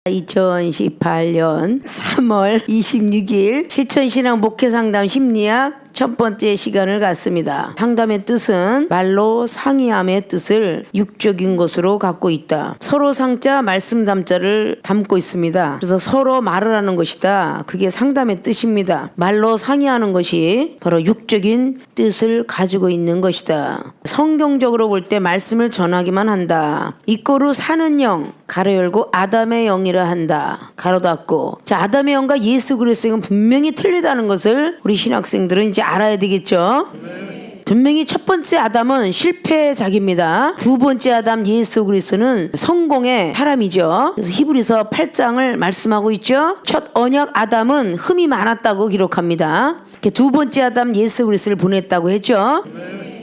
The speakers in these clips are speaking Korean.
2018년 3월 26일 실천신앙 목회상담 심리학 첫 번째 시간을 갖습니다. 상담의 뜻은 말로 상의함의 뜻을 육적인 것으로 갖고 있다. 서로 상자 말씀 담자를 담고 있습니다. 그래서 서로 말을 하는 것이다. 그게 상담의 뜻입니다. 말로 상의하는 것이 바로 육적인 뜻을 가지고 있는 것이다. 성경적으로 볼 때 말씀을 전하기만 한다. 이꼬르 사는 영 가로 열고 아담의 영이라 한다. 가로 닫고. 자, 아담의 영과 예수 그리스도의 영은 분명히 틀리다는 것을 우리 신학생들은 이제 알아야 되겠죠. 분명히 첫 번째 아담은 실패작입니다. 두 번째 아담 예수 그리스도는 성공의 사람이죠. 그래서 히브리서 8장을 말씀하고 있죠. 첫 언약 아담은 흠이 많았다고 기록합니다. 두 번째 아담 예수 그리스도를 보냈다고 했죠.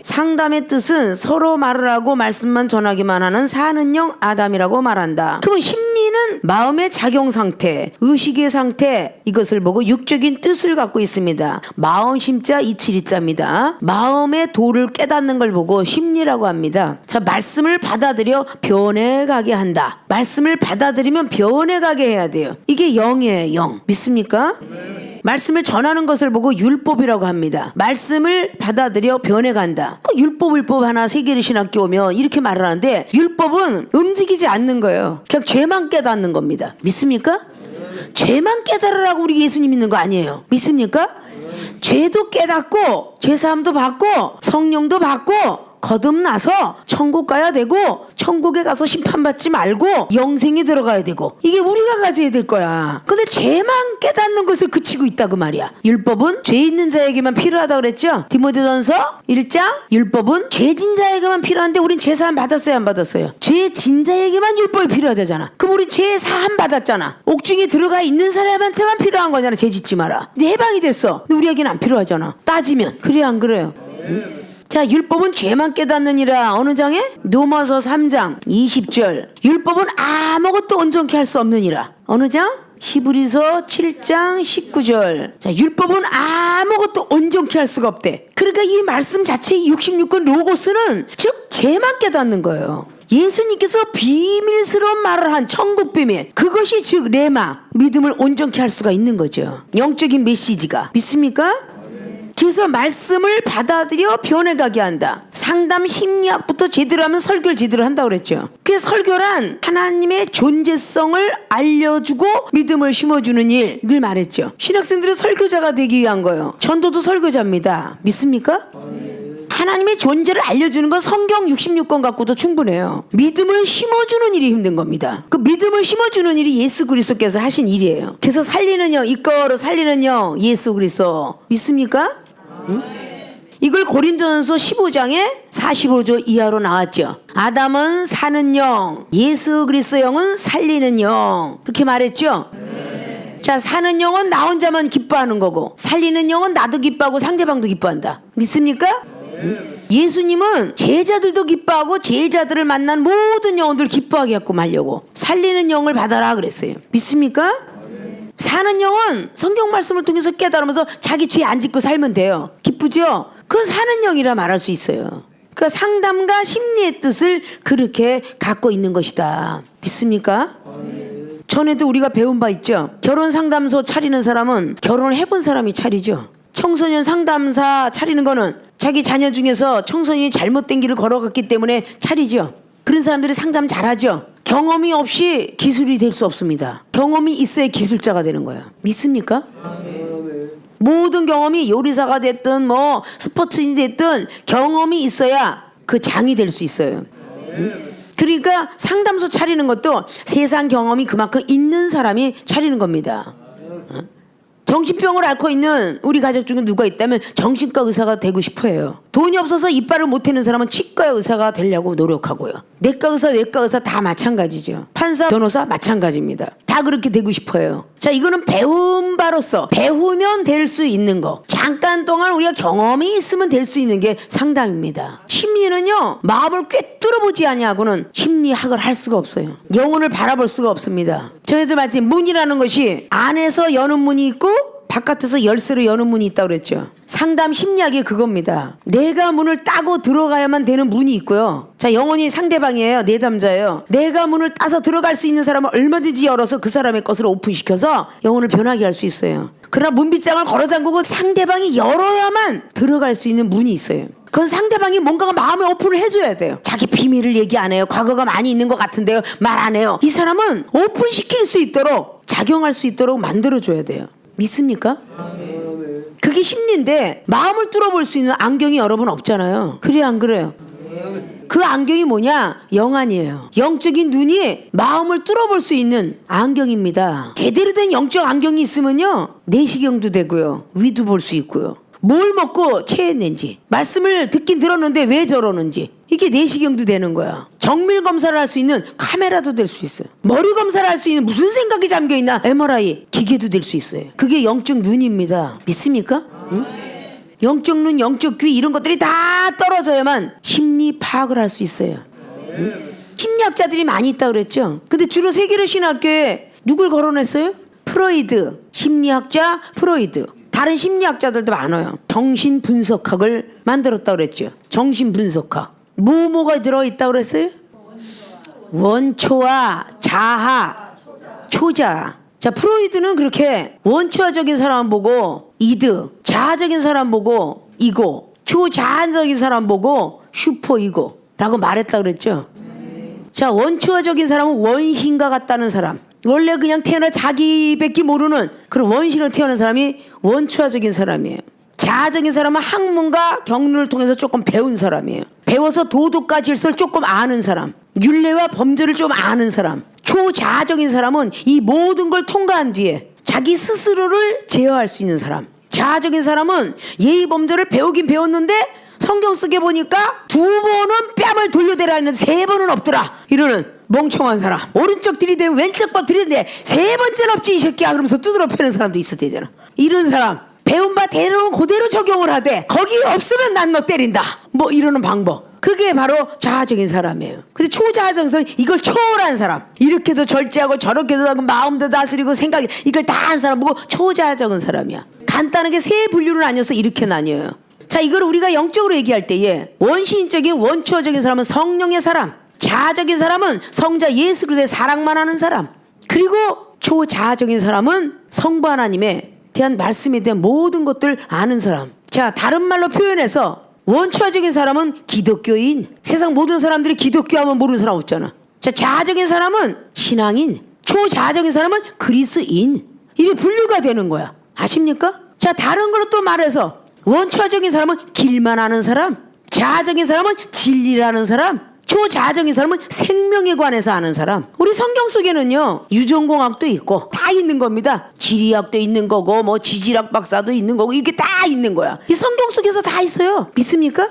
상담의 뜻은 서로 말을 하고 말씀만 전하기만 하는 사는 영 아담이라고 말한다. 그러면 심리는 마음의 작용 상태, 의식의 상태, 이것을 보고 육적인 뜻을 갖고 있습니다. 마음 심자 이칠이자입니다. 마음의 도를 깨닫는 걸 보고 심리라고 합니다. 자, 말씀을 받아들여 변해가게 한다. 말씀을 받아들이면 변해가게 해야 돼요. 이게 영이에요, 영. 믿습니까? 말씀을 전하는 것을 보고 율법이라고 합니다. 말씀을 받아들여 변해간다. 그 율법 하나 세계를 신학교 오면 이렇게 말을 하는데 율법은 움직이지 않는 거예요. 그냥 죄만 깨닫는 겁니다. 믿습니까? 죄만 깨달으라고 우리 예수님 믿는 거 아니에요. 믿습니까? 죄도 깨닫고 제사함도 받고 성령도 받고 거듭나서 천국 가야 되고 천국에 가서 심판받지 말고 영생이 들어가야 되고 이게 우리가 가져야 될 거야. 근데 죄만 깨닫는 것을 그치고 있다 그 말이야. 율법은 죄 있는 자에게만 필요하다고 그랬죠. 디모데전서 1장 율법은 죄진 자에게만 필요한데 우린 죄사함 받았어요 안 받았어요? 죄진 자에게만 율법이 필요하다잖아. 그럼 우린 죄사함 받았잖아. 옥중에 들어가 있는 사람한테만 필요한 거잖아. 죄 짓지 마라. 근데 해방이 됐어. 근데 우리에게는 안 필요하잖아. 따지면 그래요 안 그래요? 응? 자, 율법은 죄만 깨닫느니라. 어느 장에? 로마서 3장 20절. 율법은 아무것도 온전케 할 수 없느니라. 어느 장? 히브리서 7장 19절. 자, 율법은 아무것도 온전케 할 수가 없대. 그러니까 이 말씀 자체의 66권 로고스는 즉 죄만 깨닫는 거예요. 예수님께서 비밀스러운 말을 한 천국 비밀, 그것이 즉 레마, 믿음을 온전케 할 수가 있는 거죠. 영적인 메시지가. 믿습니까? 그래서 말씀을 받아들여 변해가게 한다. 상담 심리학부터 제대로 하면 설교를 제대로 한다고 그랬죠. 그래서 설교란 하나님의 존재성을 알려주고 믿음을 심어주는 일, 늘 말했죠. 신학생들은 설교자가 되기 위한 거예요. 전도도 설교자입니다. 믿습니까? 하나님의 존재를 알려주는 건 성경 66권 갖고도 충분해요. 믿음을 심어주는 일이 힘든 겁니다. 그 믿음을 심어주는 일이 예수 그리스도께서 하신 일이에요. 그래서 살리는 영, 이거로 살리는 영 예수 그리스도. 믿습니까? 응? 이걸 고린도전서 15장에 45절 이하로 나왔죠. 아담은 사는 영, 예수 그리스도 영은 살리는 영. 그렇게 말했죠. 자, 사는 영은 나 혼자만 기뻐하는 거고 살리는 영은 나도 기뻐하고 상대방도 기뻐한다. 믿습니까? 예수님은 제자들도 기뻐하고 제자들을 만난 모든 영혼들 기뻐하게 갖고 말려고 살리는 영을 받아라 그랬어요. 믿습니까? 사는 영은 성경 말씀을 통해서 깨달으면서 자기 죄 안 짓고 살면 돼요. 기쁘죠? 그건 사는 영이라 말할 수 있어요. 그러니까 상담과 심리의 뜻을 그렇게 갖고 있는 것이다. 믿습니까? 전에도 우리가 배운 바 있죠. 결혼 상담소 차리는 사람은 결혼을 해본 사람이 차리죠. 청소년 상담사 차리는 거는 자기 자녀 중에서 청소년이 잘못된 길을 걸어갔기 때문에 차리죠. 그런 사람들이 상담 잘하죠. 경험이 없이 기술이 될 수 없습니다. 경험이 있어야 기술자가 되는 거예요. 믿습니까? 모든 경험이 요리사가 됐든 뭐 스포츠인이 됐든 경험이 있어야 그 장이 될 수 있어요. 그러니까 상담소 차리는 것도 세상 경험이 그만큼 있는 사람이 차리는 겁니다. 정신병을 앓고 있는 우리 가족 중에 누가 있다면 정신과 의사가 되고 싶어 해요. 돈이 없어서 이빨을 못 해는 사람은 치과 의사가 되려고 노력하고요. 내과 의사, 외과 의사 다 마찬가지죠. 판사, 변호사 마찬가지입니다. 다 그렇게 되고 싶어 해요. 자, 이거는 배운 바로서 배우면 될 수 있는 거. 잠깐 동안 우리가 경험이 있으면 될 수 있는 게 상담입니다. 심리는요, 마음을 꿰뚫어 보지 아니하고는 심리학을 할 수가 없어요. 영혼을 바라볼 수가 없습니다. 저희들 마치 문이라는 것이 안에서 여는 문이 있고 바깥에서 열쇠로 여는 문이 있다고 그랬죠. 상담 심리학이 그겁니다. 내가 문을 따고 들어가야만 되는 문이 있고요. 자, 영혼이 상대방이에요. 내담자예요. 내가 문을 따서 들어갈 수 있는 사람을 얼마든지 열어서 그 사람의 것을 오픈시켜서 영혼을 변하게 할 수 있어요. 그러나 문빗장을 걸어 잠그고 상대방이 열어야만 들어갈 수 있는 문이 있어요. 그건 상대방이 뭔가가 마음에 오픈을 해줘야 돼요. 자기 비밀을 얘기 안 해요. 과거가 많이 있는 것 같은데요. 말 안 해요. 이 사람은 오픈시킬 수 있도록, 작용할 수 있도록 만들어줘야 돼요. 믿습니까? 그게 심리인데 마음을 뚫어볼 수 있는 안경이 여러분 없잖아요. 그래 안 그래요? 그 안경이 뭐냐? 영안이에요. 영적인 눈이 마음을 뚫어볼 수 있는 안경입니다. 제대로 된 영적 안경이 있으면요, 내시경도 되고요, 위도 볼 수 있고요, 뭘 먹고 체했는지, 말씀을 듣긴 들었는데 왜 저러는지, 이게 내시경도 되는 거야. 정밀 검사를 할 수 있는 카메라도 될 수 있어요. 머리 검사를 할 수 있는 무슨 생각이 잠겨있나 MRI 기계도 될 수 있어요. 그게 영적 눈입니다. 믿습니까? 응? 영적 눈, 영적 귀, 이런 것들이 다 떨어져야만 심리 파악을 할 수 있어요. 응? 심리학자들이 많이 있다고 그랬죠. 근데 주로 세계로 신학교에 누굴 거론했어요? 프로이드, 심리학자 프로이드. 다른 심리학자들도 많아요. 정신분석학을 만들었다고 그랬죠. 정신분석학. 뭐가 들어있다고 그랬어요? 원초와 자아, 초자. 자, 프로이드는 그렇게 원초적인 사람 보고 이드, 자아적인 사람 보고 이고, 초자아적인 사람 보고 슈퍼 이고라고 말했다고 그랬죠. 자, 원초적인 사람은 원신과 같다는 사람. 원래 그냥 태어나 자기밖에 모르는 그런 원신으로 태어난 사람이 원초적인 사람이에요. 자아적인 사람은 학문과 경륜을 통해서 조금 배운 사람이에요. 배워서 도덕과 질서를 조금 아는 사람, 율례와 범죄를 좀 아는 사람. 초자아적인 사람은 이 모든 걸 통과한 뒤에 자기 스스로를 제어할 수 있는 사람. 자아적인 사람은 예의 범죄를 배우긴 배웠는데 성경 쓰게 보니까 2번은 뺨을 돌려대라 했는데 3번은 없더라 이러는 멍청한 사람. 오른쪽 들이대면 왼쪽 박 들이대는데 3번째는 없지 이 새끼야 그러면서 두드러 패는 사람도 있었대잖아. 이런 사람 배운 바 대로 그대로 적용을 하되 거기 없으면 난 너 때린다 뭐 이러는 방법. 그게 바로 자아적인 사람이에요. 근데 초자아적인 사람은 이걸 초월한 사람. 이렇게도 절제하고 저렇게도 하고 마음도 다스리고 생각이 이걸 다 한 사람 보고 초자아적인 사람이야. 간단하게 세 분류를 나뉘어서 이렇게 나뉘어요. 자, 이걸 우리가 영적으로 얘기할 때에 원시인적인 원초적인 사람은 성령의 사람, 자아적인 사람은 성자 예수 그리스도의 사랑만 하는 사람, 그리고 초자아적인 사람은 성부 하나님에 대한 말씀에 대한 모든 것들 아는 사람. 자, 다른 말로 표현해서 원초적인 사람은 기독교인. 세상 모든 사람들이 기독교 하면 모르는 사람 없잖아. 자, 자아적인 사람은 신앙인, 초자아적인 사람은 그리스인. 이게 분류가 되는 거야. 아십니까? 자, 다른 걸로 또 말해서 원초적인 사람은 길만 아는 사람, 자아적인 사람은 진리라는 사람, 초자아적인 사람은 생명에 관해서 아는 사람. 우리 성경 속에는요, 유전공학도 있고 다 있는 겁니다. 지리학도 있는 거고 뭐 지질학 박사도 있는 거고 이렇게 다 있는 거야. 이 성경 속에서 다 있어요. 믿습니까?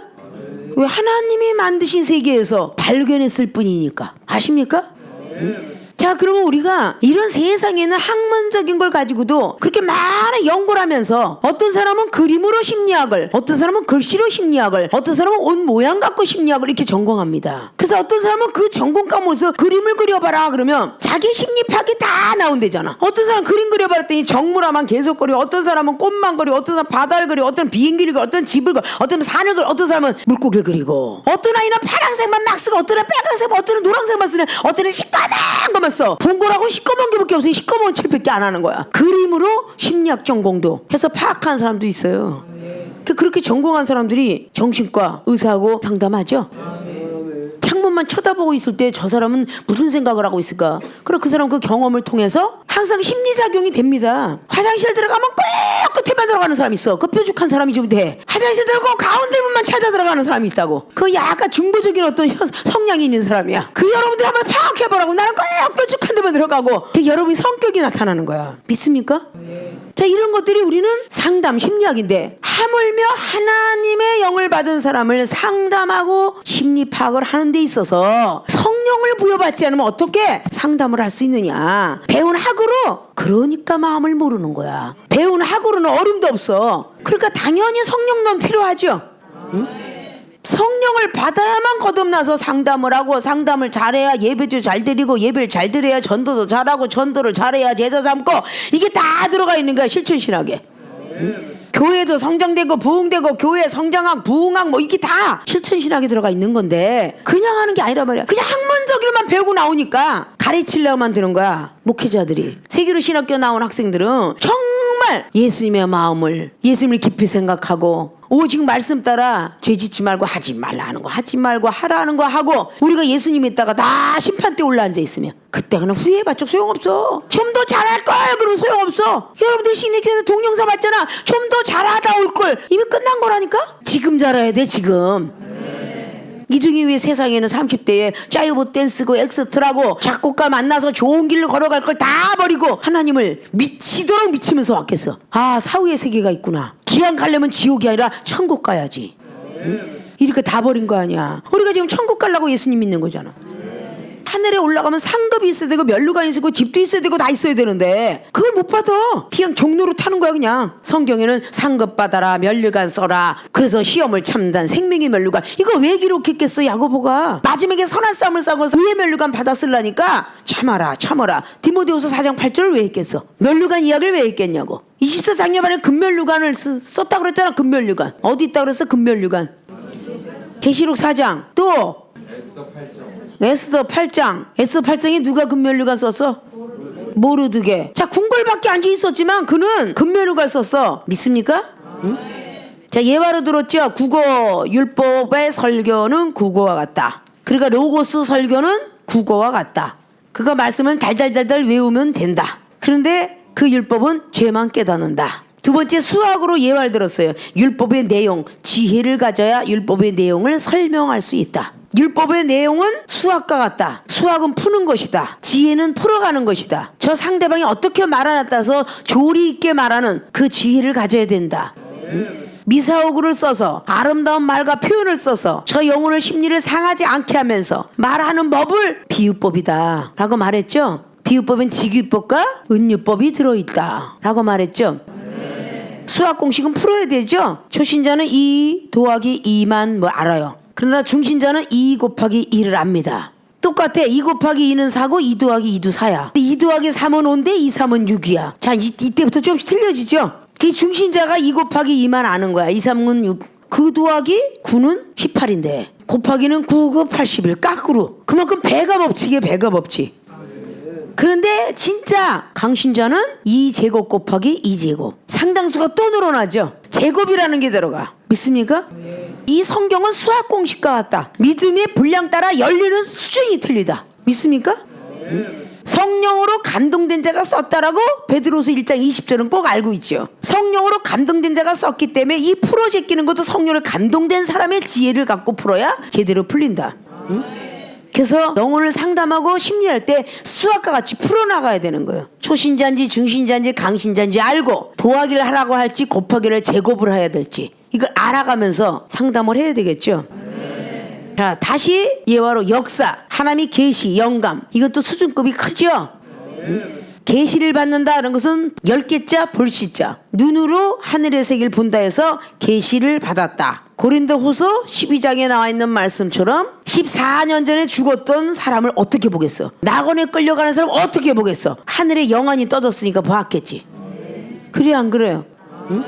왜? 하나님이 만드신 세계에서 발견했을 뿐이니까. 아십니까? 응? 자, 그러면 우리가 이런 세상에 있는 학문적인 걸 가지고도 그렇게 많은 연구를 하면서 어떤 사람은 그림으로 심리학을, 어떤 사람은 글씨로 심리학을, 어떤 사람은 옷 모양 갖고 심리학을 이렇게 전공합니다. 그래서 어떤 사람은 그 전공 과목에서 그림을 그려봐라 그러면 자기 심리 파악이 다 나온대잖아. 어떤 사람은 그림 그려봐라 했더니 정물화만 계속 그려, 어떤 사람은 꽃만 그려, 어떤 사람은 바다를 그려, 어떤 비행기를 그려, 어떤 집을 그려, 어떤 산을 그려, 어떤 사람은 물고기를 그리고, 어떤 아이는 파란색만 막 쓰고, 어떤 애는 빨간색, 어떤 애는 노란색만 쓰네, 어떤 애는 시꺼먼 것만 써. 본 거라고 시꺼먼 게밖에 없어요. 시꺼먼 칠밖에 안 하는 거야. 그림으로 심리학 전공도 해서 파악한 사람도 있어요. 그렇게 전공한 사람들이 정신과 의사하고 상담하죠. 창문만 쳐다보고 있을 때 저 사람은 무슨 생각을 하고 있을까? 그럼 그 사람 그 경험을 통해서 항상 심리작용이 됩니다. 화장실 들어가면 꼭 끝에만 들어가는 사람이 있어. 그 뾰족한 사람이 좀 돼. 화장실 들어가고 가운데 문만 찾아 들어가는 사람이 있다고. 그 약간 중보적인 어떤 성향이 있는 사람이야. 그 여러분들 한번 파악해보라고. 나는 꼭 뾰족한 데만 들어가고. 그 여러분이 성격이 나타나는 거야. 믿습니까? 자, 이런 것들이 우리는 상담 심리학인데, 하물며 하나님의 영을 받은 사람을 상담하고 심리 파악을 하는 데 있어서 성령을 부여받지 않으면 어떻게 상담을 할 수 있느냐. 배운 학으로, 그러니까 마음을 모르는 거야. 배운 학으로는 어림도 없어. 그러니까 당연히 성령론 필요하죠. 응? 성령을 받아야만 거듭나서 상담을 하고, 상담을 잘해야 예배도 잘 드리고, 예배를 잘 드려야 전도도 잘하고, 전도를 잘해야 제자 삼고, 이게 다 들어가 있는 거야 실천신학에. 교회도 성장되고 부흥되고 교회 성장학 부흥학 뭐 이게 다 실천신학에 들어가 있는 건데 그냥 하는 게 아니란 말이야. 그냥 학문적으로만 배우고 나오니까 가르치려고만 드는 거야. 목회자들이. 세계로 신학교 나온 학생들은 정말 예수님의 마음을 예수님을 깊이 생각하고 오직 말씀 따라 죄 짓지 말고 하지 말라 하는 거 하지 말고 하라 하는 거 하고 우리가 예수님 있다가 다 심판대 올라앉아 있으면 그때 그냥 후회해봤자 소용없어. 좀 더 잘할 걸 그러면 소용없어. 여러분들 신입교회 동영상 봤잖아. 좀 더 잘하다 올 걸. 이미 끝난 거라니까. 지금 잘해야 돼 지금. 이중이 왜 세상에는 30대에 짜이브 댄스고 엑스트라고 작곡가 만나서 좋은 길로 걸어갈 걸 다 버리고 하나님을 미치도록 미치면서 왔겠어. 아 사후의 세계가 있구나. 기왕 가려면 지옥이 아니라 천국 가야지. 응? 이렇게 다 버린 거 아니야. 우리가 지금 천국 가려고 예수님 믿는 거잖아. 하늘에 올라가면 상급이 있어야 되고 면류관이 있고 집도 있어야 되고 다 있어야 되는데 그걸 못 받아. 그냥 종로로 타는 거야 그냥. 성경에는 상급 받아라 면류관 써라. 그래서 시험을 참단 생명의 면류관. 이거 왜 기록했겠어 야고보가. 마지막에 선한 싸움을 싸고서 의의 면류관 받았으려니까 참아라 참아라. 디모데후서 4장 8절을 왜 했겠어. 면류관 이야기를 왜 했겠냐고. 24장려반에 금면류관을 썼다 그랬잖아. 금면류관 어디 있다 그랬어. 금면류관 계시록 4장 또 에스더 8장. 에스더 8장에 누가 금면류관 썼어? 모르드게. 자 궁궐밖에 앉아 있었지만 그는 금면류관 썼어. 믿습니까? 응? 자 예화로 들었죠. 국어 율법의 설교는 국어와 같다. 그러니까 로고스 설교는 국어와 같다. 그가 말씀을 달달달달 외우면 된다. 그런데 그 율법은 죄만 깨닫는다. 두 번째 수학으로 예화를 들었어요. 율법의 내용 지혜를 가져야 율법의 내용을 설명할 수 있다. 율법의 내용은 수학과 같다. 수학은 푸는 것이다. 지혜는 풀어가는 것이다. 저 상대방이 어떻게 말하냐에 따라서 조리 있게 말하는 그 지혜를 가져야 된다. 미사오구를 써서 아름다운 말과 표현을 써서 저 영혼의 심리를 상하지 않게 하면서 말하는 법을 비유법이다 라고 말했죠. 비유법엔 직유법과 은유법이 들어있다 라고 말했죠. 수학 공식은 풀어야 되죠. 초신자는 2 더하기 2만 뭐 알아요. 그러나 중신자는 2 곱하기 2를 압니다. 똑같아. 2 곱하기 2는 4고 2 더하기 2도 4야. 2 더하기 3은 5인데 2, 3은 6이야. 자 이때부터 조금씩 틀려지죠. 그 중신자가 2 곱하기 2만 아는 거야. 2, 3은 6. 그 더하기 9는 18인데 곱하기는 9, 9, 81 깎으로. 그만큼 배가 법칙이에요. 배가 법칙. 그런데 진짜 강신자는 2제곱 곱하기 2제곱. 상당수가 또 늘어나죠. 제곱이라는 게 들어가. 믿습니까? 이 성경은 수학 공식과 같다. 믿음의 분량 따라 열리는 수준이 틀리다. 믿습니까? 성령으로 감동된 자가 썼다라고 베드로서 1장 20절은 꼭 알고 있죠. 성령으로 감동된 자가 썼기 때문에 이 풀어 제끼는 것도 성령으로 감동된 사람의 지혜를 갖고 풀어야 제대로 풀린다. 응? 그래서 영혼을 상담하고 심리할 때 수학과 같이 풀어나가야 되는 거예요. 초신자인지 중신자인지 강신자인지 알고 더하기를 하라고 할지 곱하기를 제곱을 해야 될지 이걸 알아가면서 상담을 해야 되겠죠. 자 다시 예화로 역사 하나님이 계시 영감 이것도 수준급이 크죠. 계시를 받는다는 것은 10개자 볼시자 눈으로 하늘의 세계를 본다 해서 계시를 받았다. 고린도후서 12장에 나와 있는 말씀처럼 14년 전에 죽었던 사람을 어떻게 보겠어? 낙원에 끌려가는 사람 어떻게 보겠어? 하늘에 영안이 떠졌으니까 보았겠지. 그래요 안 그래요? 응?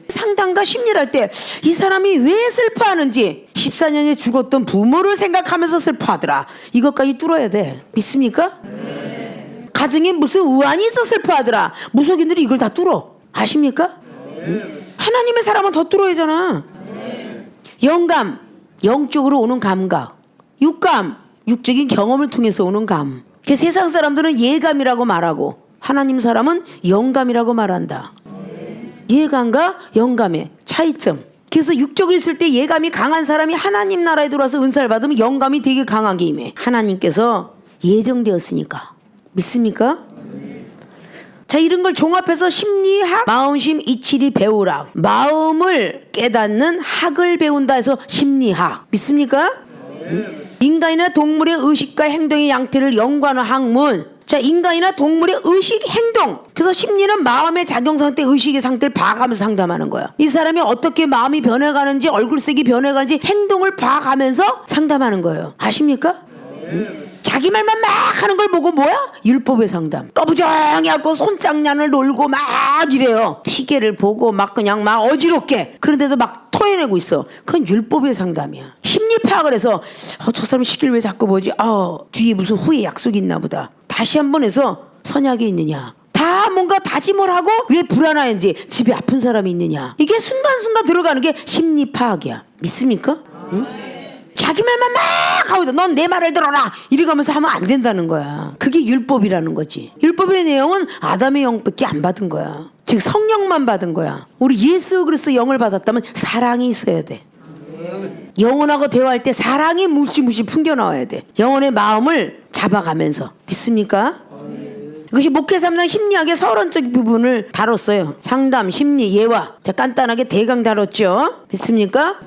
상담과 심리를 할 때 이 사람이 왜 슬퍼하는지 14년에 죽었던 부모를 생각하면서 슬퍼하더라. 이것까지 뚫어야 돼. 믿습니까? 가정에 무슨 우환이 있어 슬퍼하더라. 무속인들이 이걸 다 뚫어. 아십니까? 하나님의 사람은 더 뚫어야 하잖아. 영감, 영적으로 오는 감각. 육감, 육적인 경험을 통해서 오는 감. 그 세상 사람들은 예감이라고 말하고 하나님 사람은 영감이라고 말한다. 예감과 영감의 차이점. 그래서 육적으로 있을 때 예감이 강한 사람이 하나님 나라에 들어와서 은사를 받으면 영감이 되게 강하게 임해. 하나님께서 예정되었으니까. 믿습니까? 자 이런 걸 종합해서 심리학, 마음심, 이치리 배우라. 마음을 깨닫는 학을 배운다 해서 심리학. 믿습니까? 인간이나 동물의 의식과 행동의 양태를 연구하는 학문. 자 인간이나 동물의 의식, 행동. 그래서 심리는 마음의 작용 상태, 의식의 상태를 봐가면서 상담하는 거야. 이 사람이 어떻게 마음이 변해가는지 얼굴색이 변해가는지 행동을 봐가면서 상담하는 거예요. 아십니까? 자기 말만 막 하는 걸 보고 뭐야? 율법의 상담. 떠부정히 하고 손장난을 놀고 막 이래요. 시계를 보고 막 그냥 막 어지럽게. 그런데도 막 토해내고 있어. 그건 율법의 상담이야. 심리 파악을 해서 저 사람 시계를 왜 자꾸 보지? 뒤에 무슨 후에 약속이 있나 보다. 다시 한번 해서 선약이 있느냐. 다 뭔가 다짐을 하고 왜 불안한지, 집에 아픈 사람이 있느냐. 이게 순간순간 들어가는 게 심리 파악이야. 믿습니까? 응? 자기 말만 막 하고 있어. 넌 내 말을 들어라 이래가면서 하면 안 된다는 거야. 그게 율법이라는 거지. 율법의 내용은 아담의 영밖에 안 받은 거야. 즉 성령만 받은 거야. 우리 예수 그리스도 영을 받았다면 사랑이 있어야 돼. 영혼하고 대화할 때 사랑이 물씬 풍겨 나와야 돼. 영혼의 마음을 잡아가면서. 믿습니까? 이것이 목회 3장 심리학의 서론적 부분을 다뤘어요. 상담, 심리, 예화. 자, 간단하게 대강 다뤘죠. 믿습니까?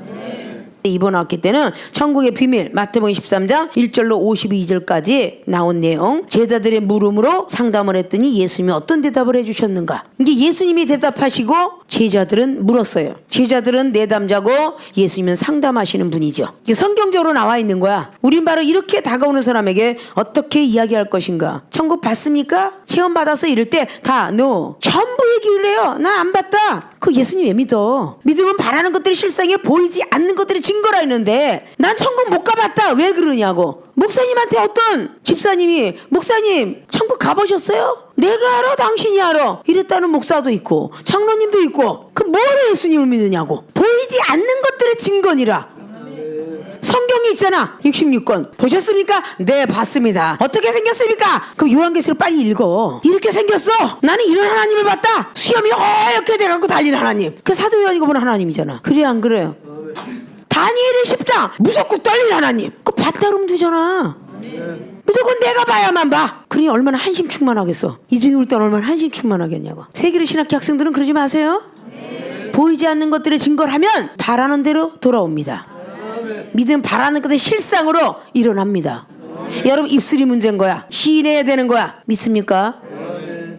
이번 학기 때는 천국의 비밀 마태복음 13장 1절로 52절까지 나온 내용. 제자들의 물음으로 상담을 했더니 예수님이 어떤 대답을 해주셨는가. 이게 예수님이 대답하시고 제자들은 물었어요. 제자들은 내담자고 예수님은 상담하시는 분이죠. 이게 성경적으로 나와 있는 거야. 우린 바로 이렇게 다가오는 사람에게 어떻게 이야기할 것인가. 천국 봤습니까? 체험 받아서 이럴 때 다 no. 전부 얘기를 해요. 나 안 봤다. 그 예수님 왜 믿어? 믿으면 바라는 것들이 실상에 보이지 않는 것들이 증거라 했는데 난 천국 못 가봤다. 왜 그러냐고. 목사님한테 어떤 집사님이 목사님 천국 가보셨어요? 내가 알아 당신이 알아 이랬다는 목사도 있고 장로님도 있고. 그 뭐로 예수님을 믿느냐고. 보이지 않는 것들의 증거니라. 성경이 있잖아. 66권 보셨습니까? 네 봤습니다. 어떻게 생겼습니까? 그럼 요한계시록 빨리 읽어. 이렇게 생겼어. 나는 이런 하나님을 봤다. 수염이 허옇게 돼갖고 달린 하나님. 그 사도 요한이가 보는 하나님이잖아. 그래 안 그래요? 다니엘의 10장 무섭고 떨린 하나님. 그거 봤다 그러면 되잖아. 무조건 내가 봐야만 봐. 그러니 얼마나 한심 충만하겠어. 이중이 올 때 얼마나 한심 충만하겠냐고. 세계로 신학교 학생들은 그러지 마세요. 보이지 않는 것들의 증거를 하면 바라는 대로 돌아옵니다. 믿음 바라는 것의 실상으로 일어납니다. 여러분 입술이 문제인 거야. 시인해야 되는 거야. 믿습니까?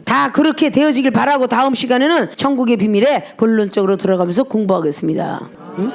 다 그렇게 되어지길 바라고 다음 시간에는 천국의 비밀에 본론적으로 들어가면서 공부하겠습니다. 응?